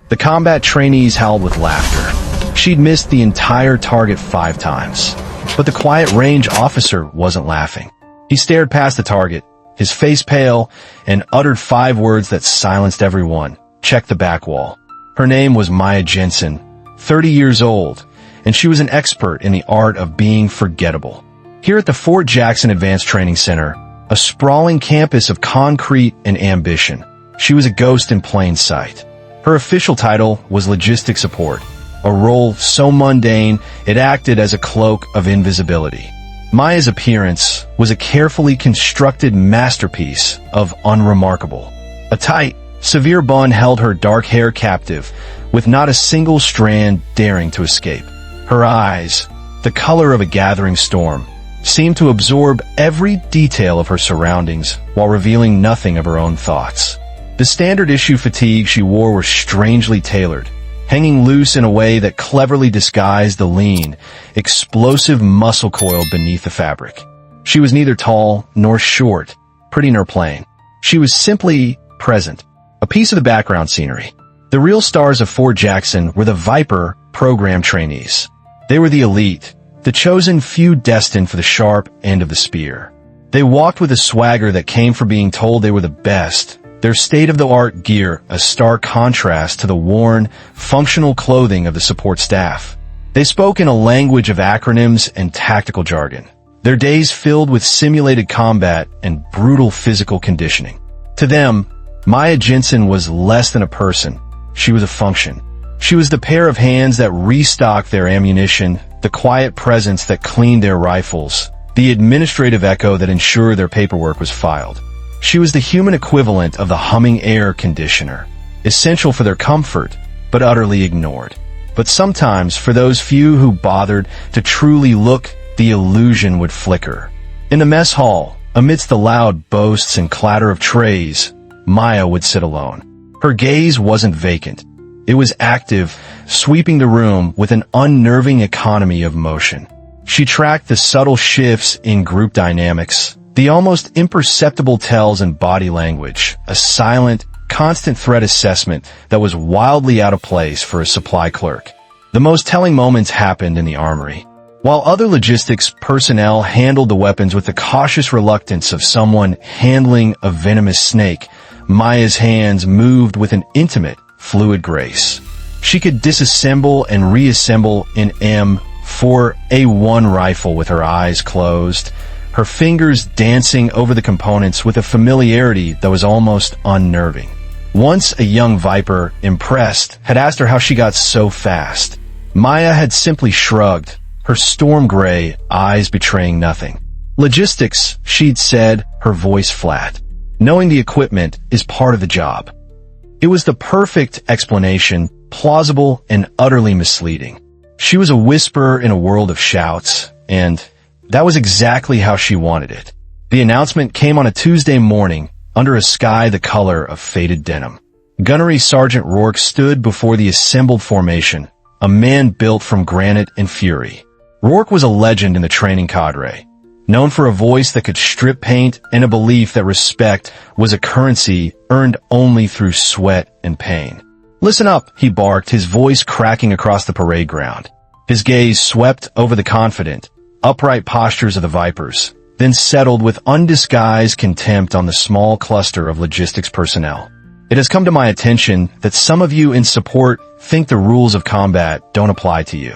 The combat trainees howled with laughter. She'd missed the entire target 5 times. But the quiet range officer wasn't laughing. He stared past the target, his face pale, and uttered 5 words that silenced everyone. Check the back wall. Her name was Maya Jensen, 30 years old, and she was an expert in the art of being forgettable. Here at the Fort Jackson Advanced Training Center, a sprawling campus of concrete and ambition, she was a ghost in plain sight. Her official title was Logistic Support, a role so mundane it acted as a cloak of invisibility. Maya's appearance was a carefully constructed masterpiece of unremarkable. A tight, severe bun held her dark hair captive, with not a single strand daring to escape. Her eyes, the color of a gathering storm, seemed to absorb every detail of her surroundings while revealing nothing of her own thoughts. The standard issue fatigues she wore were strangely tailored, hanging loose in a way that cleverly disguised the lean, explosive muscle coil beneath the fabric. She was neither tall nor short, pretty nor plain. She was simply present, a piece of the background scenery. The real stars of Fort Jackson were the Viper program trainees. They were the elite, the chosen few destined for the sharp end of the spear. They walked with a swagger that came from being told they were the best, their state-of-the-art gear a stark contrast to the worn, functional clothing of the support staff. They spoke in a language of acronyms and tactical jargon, their days filled with simulated combat and brutal physical conditioning. To them, Maya Jensen was less than a person. She was a function. She was the pair of hands that restocked their ammunition, the quiet presence that cleaned their rifles, the administrative echo that ensured their paperwork was filed. She was the human equivalent of the humming air conditioner, essential for their comfort, but utterly ignored. But sometimes, for those few who bothered to truly look, the illusion would flicker. In the mess hall, amidst the loud boasts and clatter of trays, Maya would sit alone. Her gaze wasn't vacant. It was active, sweeping the room with an unnerving economy of motion. She tracked the subtle shifts in group dynamics, the almost imperceptible tells in body language, a silent, constant threat assessment that was wildly out of place for a supply clerk. The most telling moments happened in the armory. While other logistics personnel handled the weapons with the cautious reluctance of someone handling a venomous snake, Maya's hands moved with an intimate, fluid grace. She could disassemble and reassemble an M4A1 rifle with her eyes closed, her fingers dancing over the components with a familiarity that was almost unnerving. Once a young Viper, impressed, had asked her how she got so fast. Maya had simply shrugged, her storm gray eyes betraying nothing. Logistics, she'd said, her voice flat. Knowing the equipment is part of the job. It was the perfect explanation, plausible and utterly misleading. She was a whisper in a world of shouts, and that was exactly how she wanted it. The announcement came on a Tuesday morning, under a sky the color of faded denim. Gunnery Sergeant Rourke stood before the assembled formation, a man built from granite and fury. Rourke was a legend in the training cadre, known for a voice that could strip paint and a belief that respect was a currency earned only through sweat and pain. "Listen up," he barked, his voice cracking across the parade ground. His gaze swept over the confident, upright postures of the Vipers, then settled with undisguised contempt on the small cluster of logistics personnel. "It has come to my attention that some of you in support think the rules of combat don't apply to you,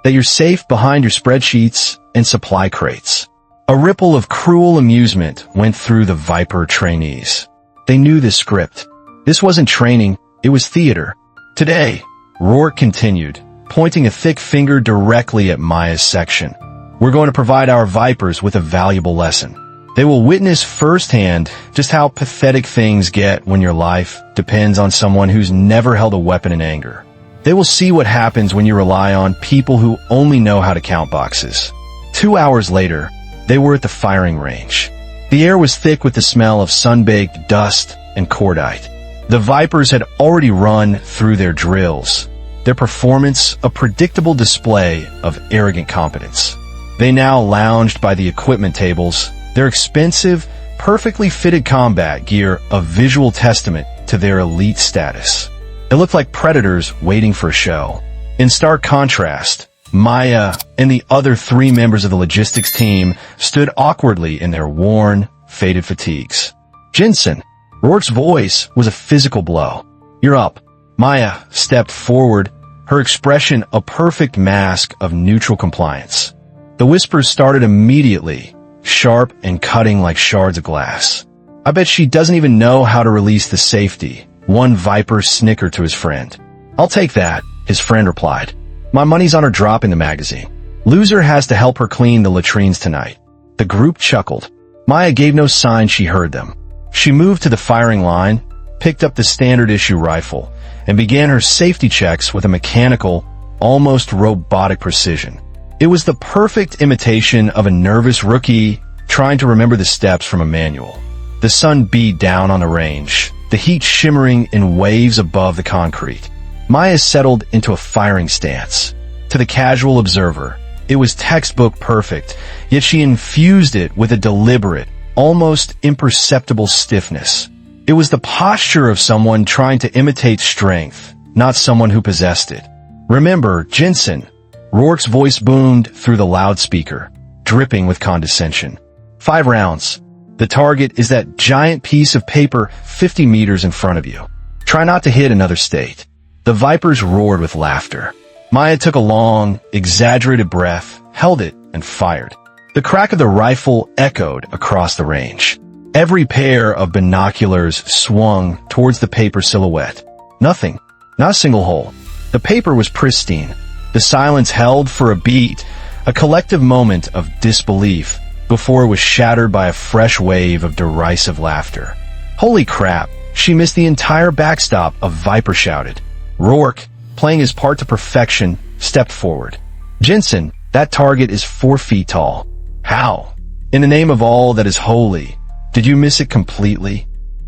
that you're safe behind your spreadsheets and supply crates." A ripple of cruel amusement went through the Viper trainees. They knew this script. This wasn't training, it was theater. "Today," Rourke continued, pointing a thick finger directly at Maya's section, "we're going to provide our Vipers with a valuable lesson. They will witness firsthand just how pathetic things get when your life depends on someone who's never held a weapon in anger. They will see what happens when you rely on people who only know how to count boxes." 2 hours later, they were at the firing range. The air was thick with the smell of sun-baked dust and cordite. The Vipers had already run through their drills, their performance a predictable display of arrogant competence. They now lounged by the equipment tables, their expensive, perfectly fitted combat gear a visual testament to their elite status. It looked like predators waiting for a show. In stark contrast, Maya and the other 3 members of the logistics team stood awkwardly in their worn, faded fatigues. "Jensen." Rourke's voice was a physical blow. "You're up." Maya stepped forward, her expression a perfect mask of neutral compliance. The whispers started immediately, sharp and cutting like shards of glass. "I bet she doesn't even know how to release the safety," one Viper snickered to his friend. "I'll take that," his friend replied. "My money's on her dropping the magazine. Loser has to help her clean the latrines tonight." The group chuckled. Maya gave no sign she heard them. She moved to the firing line, picked up the standard issue rifle, and began her safety checks with a mechanical, almost robotic precision. It was the perfect imitation of a nervous rookie trying to remember the steps from a manual. The sun beat down on the range, the heat shimmering in waves above the concrete. Maya settled into a firing stance. To the casual observer, it was textbook perfect, yet she infused it with a deliberate, almost imperceptible stiffness. It was the posture of someone trying to imitate strength, not someone who possessed it. "Remember, Jensen." Rourke's voice boomed through the loudspeaker, dripping with condescension. "5 rounds. The target is that giant piece of paper 50 meters in front of you. Try not to hit another state." The Vipers roared with laughter. Maya took a long, exaggerated breath, held it, and fired. The crack of the rifle echoed across the range. Every pair of binoculars swung towards the paper silhouette. Nothing. Not a single hole. The paper was pristine. The silence held for a beat, a collective moment of disbelief, before it was shattered by a fresh wave of derisive laughter. "Holy crap, she missed the entire backstop," a Viper shouted. Rourke, playing his part to perfection, stepped forward. "Jensen, that target is 4 feet tall." "How? In the name of all that is holy, did you miss it completely?"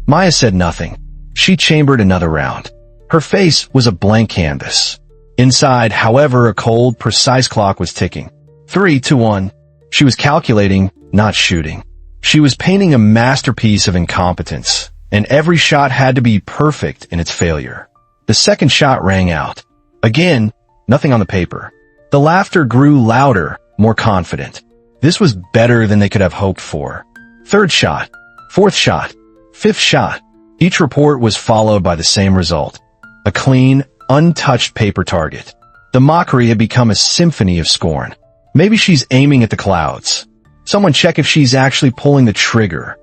Maya said nothing. She chambered another round. Her face was a blank canvas. Inside, however, a cold, precise clock was ticking. 3 to 1. She was calculating, not shooting. She was painting a masterpiece of incompetence, and every shot had to be perfect in its failure. The second shot rang out. Again, nothing on the paper. The laughter grew louder, more confident. This was better than they could have hoped for. Third shot, fourth shot, fifth shot. Each report was followed by the same result. A clean, untouched paper target. The mockery had become a symphony of scorn. Maybe she's aiming at the clouds. Someone check if she's actually pulling the trigger.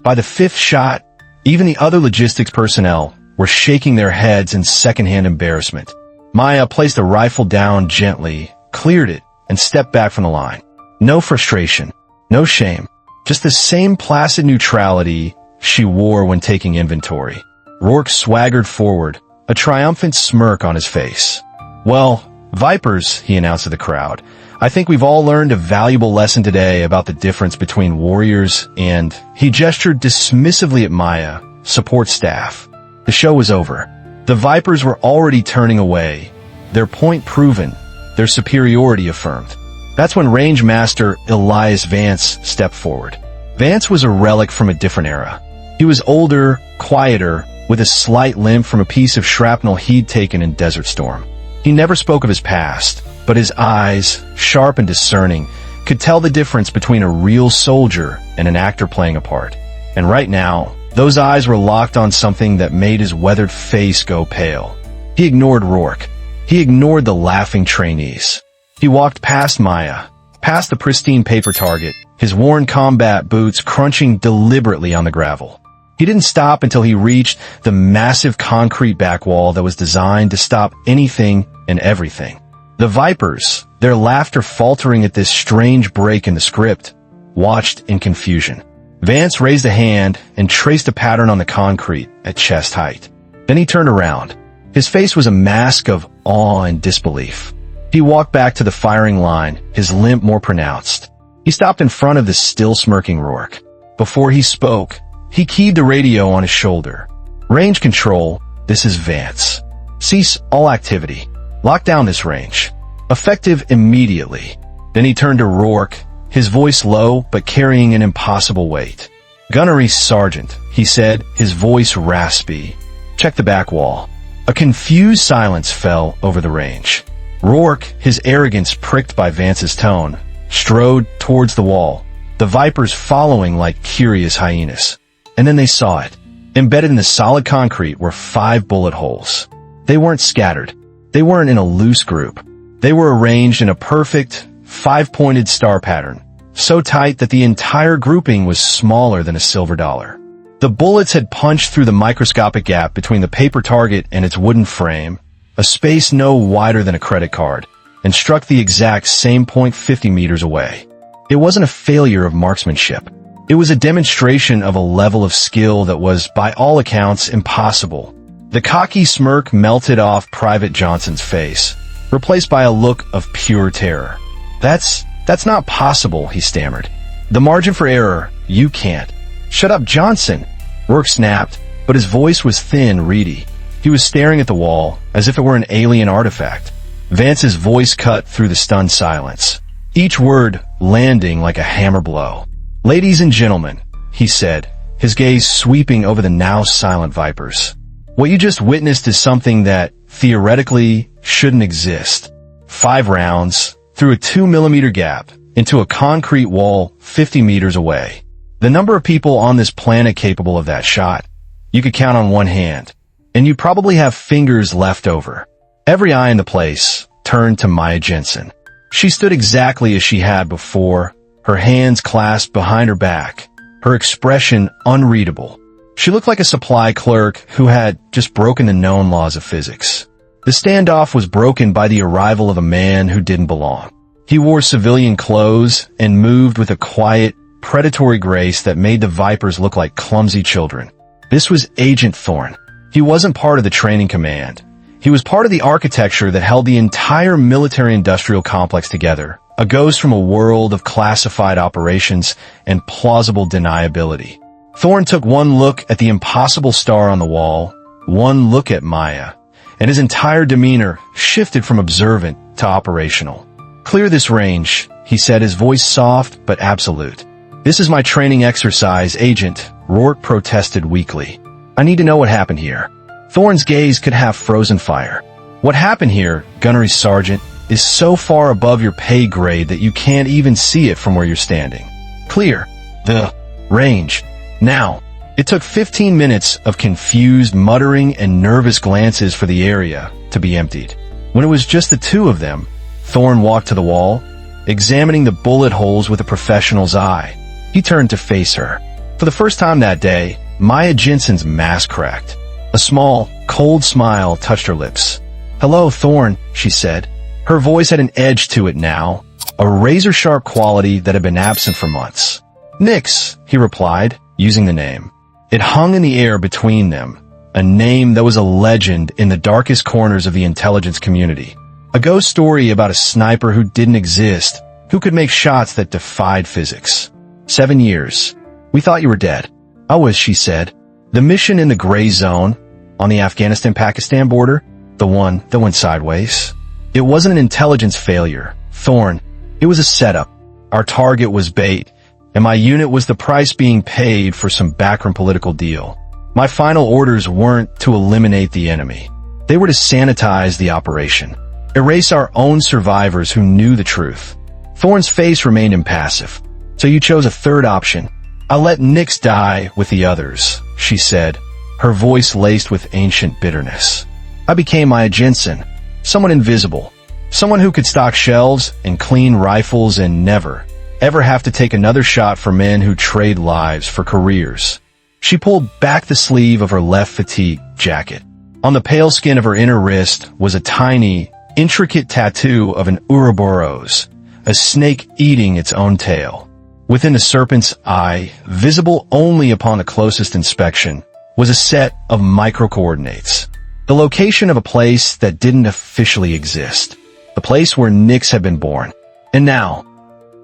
By the 5th shot, even the other logistics personnel were shaking their heads in secondhand embarrassment. Maya placed the rifle down gently, cleared it, and stepped back from the line. No frustration, no shame, just the same placid neutrality she wore when taking inventory. Rourke swaggered forward, a triumphant smirk on his face. "Well, Vipers," he announced to the crowd, "I think we've all learned a valuable lesson today about the difference between warriors and..." He gestured dismissively at Maya, support staff. The show was over. The Vipers were already turning away, their point proven, their superiority affirmed. That's when Range Master Elias Vance stepped forward. Vance was a relic from a different era. He was older, quieter, with a slight limp from a piece of shrapnel he'd taken in Desert Storm. He never spoke of his past, but his eyes, sharp and discerning, could tell the difference between a real soldier and an actor playing a part. And right now, those eyes were locked on something that made his weathered face go pale. He ignored Rourke. He ignored the laughing trainees. He walked past Maya, past the pristine paper target, his worn combat boots crunching deliberately on the gravel. He didn't stop until he reached the massive concrete back wall that was designed to stop anything and everything. The Vipers, their laughter faltering at this strange break in the script, watched in confusion. Vance raised a hand and traced a pattern on the concrete at chest height. Then he turned around. His face was a mask of awe and disbelief. He walked back to the firing line, his limp more pronounced. He stopped in front of the still smirking Rourke. Before he spoke, he keyed the radio on his shoulder. "Range control, this is Vance. Cease all activity. Lock down this range. Effective immediately." Then he turned to Rourke, his voice low but carrying an impossible weight. "Gunnery Sergeant," he said, his voice raspy. "Check the back wall." A A confused silence fell over the range. Rourke, his arrogance pricked by Vance's tone, strode towards the wall, the vipers following like curious hyenas. And then they saw it. Embedded in the solid concrete were 5 bullet holes. They weren't scattered. They weren't in a loose group. They were arranged in a perfect, 5-pointed star pattern, so tight that the entire grouping was smaller than a silver dollar. The bullets had punched through the microscopic gap between the paper target and its wooden frame, a space no wider than a credit card, and struck the exact same point 50 meters away. It wasn't a failure of marksmanship. It was a demonstration of a level of skill that was, by all accounts, impossible. The cocky smirk melted off Private Johnson's face, replaced by a look of pure terror. That's not possible, he stammered. The margin for error, you can't. Shut up, Johnson, Rourke snapped, but his voice was thin, reedy. He was staring at the wall, as if it were an alien artifact. Vance's voice cut through the stunned silence, each word landing like a hammer blow. Ladies and gentlemen, he said, his gaze sweeping over the now silent vipers. What you just witnessed is something that, theoretically, shouldn't exist. 5 rounds, through a 2-millimeter gap, into a concrete wall 50 meters away. The number of people on this planet capable of that shot, you could count on one hand, and you probably have fingers left over. Every eye in the place turned to Maya Jensen. She stood exactly as she had before, her hands clasped behind her back, her expression unreadable. She looked like a supply clerk who had just broken the known laws of physics. The standoff was broken by the arrival of a man who didn't belong. He wore civilian clothes and moved with a quiet, predatory grace that made the vipers look like clumsy children. This was Agent Thorne. He wasn't part of the training command. He was part of the architecture that held the entire military-industrial complex together, a ghost from a world of classified operations and plausible deniability. Thorne took one look at the impossible star on the wall, one look at Maya, and his entire demeanor shifted from observant to operational. Clear this range, he said, his voice soft but absolute. This is my training exercise, Agent, Rourke protested weakly. I need to know what happened here. Thorne's gaze could have frozen fire. What happened here, Gunnery Sergeant, is so far above your pay grade that you can't even see it from where you're standing. Clear the range. Now, it took 15 minutes of confused muttering and nervous glances for the area to be emptied. When it was just the two of them, Thorne walked to the wall, examining the bullet holes with a professional's eye. He turned to face her. For the first time that day, Maya Jensen's mask cracked. A small, cold smile touched her lips. Hello, Thorne, she said. Her voice had an edge to it now, a razor-sharp quality that had been absent for months. Nix, he replied, using the name. It hung in the air between them, a name that was a legend in the darkest corners of the intelligence community. A ghost story about a sniper who didn't exist, who could make shots that defied physics. 7 years. We thought you were dead. I was, she said. The mission in the gray zone, on the Afghanistan-Pakistan border, the one that went sideways. It wasn't an intelligence failure, Thorne. It was a setup. Our target was bait, and my unit was the price being paid for some backroom political deal. My final orders weren't to eliminate the enemy. They were to sanitize the operation, erase our own survivors who knew the truth. Thorne's face remained impassive. So you chose a third option. I let Nix die with the others, she said, her voice laced with ancient bitterness. I became Maya Jensen, someone invisible, someone who could stock shelves and clean rifles and never, ever have to take another shot for men who trade lives for careers. She pulled back the sleeve of her left fatigue jacket. On the pale skin of her inner wrist was a tiny, intricate tattoo of an Ouroboros, a snake eating its own tail. Within the serpent's eye, visible only upon the closest inspection, was a set of micro-coordinates. The location of a place that didn't officially exist. The place where Nix had been born. And now,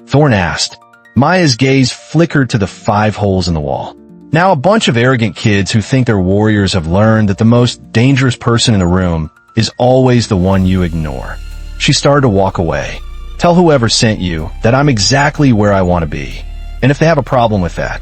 Thorne asked. Maya's gaze flickered to the 5 holes in the wall. Now a bunch of arrogant kids who think they're warriors have learned that the most dangerous person in the room is always the one you ignore. She started to walk away. Tell whoever sent you that I'm exactly where I want to be. And if they have a problem with that,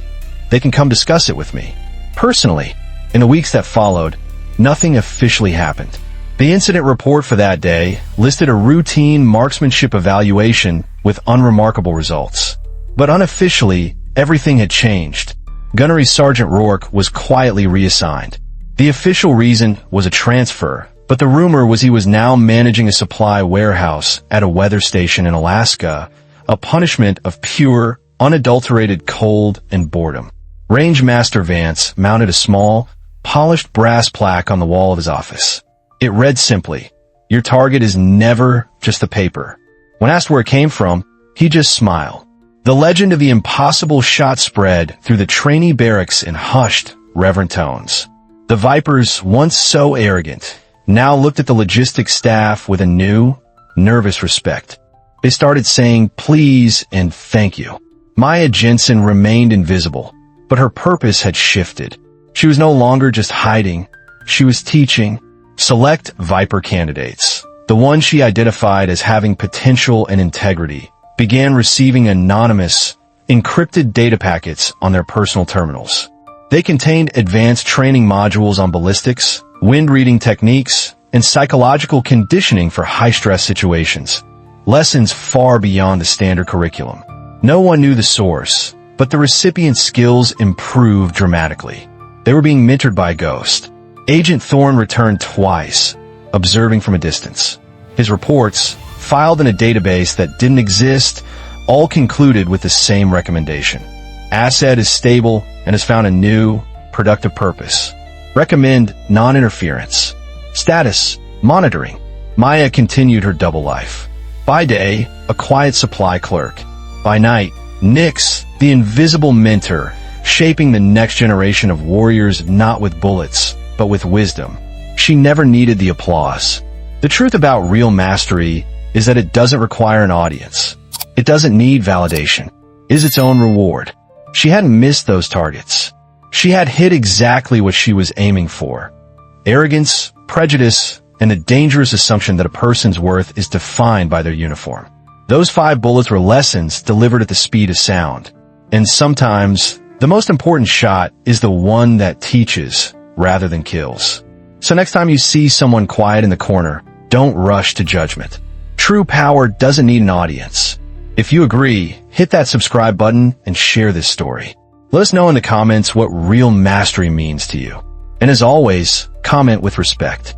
they can come discuss it with me. Personally, in the weeks that followed, nothing officially happened. The incident report for that day listed a routine marksmanship evaluation with unremarkable results. But unofficially, everything had changed. Gunnery Sergeant Rourke was quietly reassigned. The official reason was a transfer, but the rumor was he was now managing a supply warehouse at a weather station in Alaska, a punishment of pure, unadulterated cold and boredom. Range Master Vance mounted a small, polished brass plaque on the wall of his office. It read simply, "Your target is never just the paper." When asked where it came from, he just smiled. The legend of the impossible shot spread through the trainee barracks in hushed, reverent tones. The Vipers, once so arrogant, now looked at the logistics staff with a new, nervous respect. They started saying please and thank you. Maya Jensen remained invisible, but her purpose had shifted. She was no longer just hiding, she was teaching. Select Viper candidates, the ones she identified as having potential and integrity, began receiving anonymous, encrypted data packets on their personal terminals. They contained advanced training modules on ballistics, wind reading techniques, and psychological conditioning for high-stress situations. Lessons far beyond the standard curriculum. No one knew the source, but the recipient's skills improved dramatically. They were being mentored by a ghost. Agent Thorne returned twice, observing from a distance. His reports, filed in a database that didn't exist, all concluded with the same recommendation. Asset is stable and has found a new, productive purpose. Recommend non-interference. Status, monitoring. Maya continued her double life. By day, a quiet supply clerk. By night, Nyx, the invisible mentor, shaping the next generation of warriors not with bullets, but with wisdom. She never needed the applause. The truth about real mastery is that it doesn't require an audience. It doesn't need validation. It is its own reward. She hadn't missed those targets. She had hit exactly what she was aiming for. Arrogance, prejudice, and the dangerous assumption that a person's worth is defined by their uniform. Those 5 bullets were lessons delivered at the speed of sound. And sometimes, the most important shot is the one that teaches rather than kills. So next time you see someone quiet in the corner, don't rush to judgment. True power doesn't need an audience. If you agree, hit that subscribe button and share this story. Let us know in the comments what real mastery means to you. And as always, comment with respect.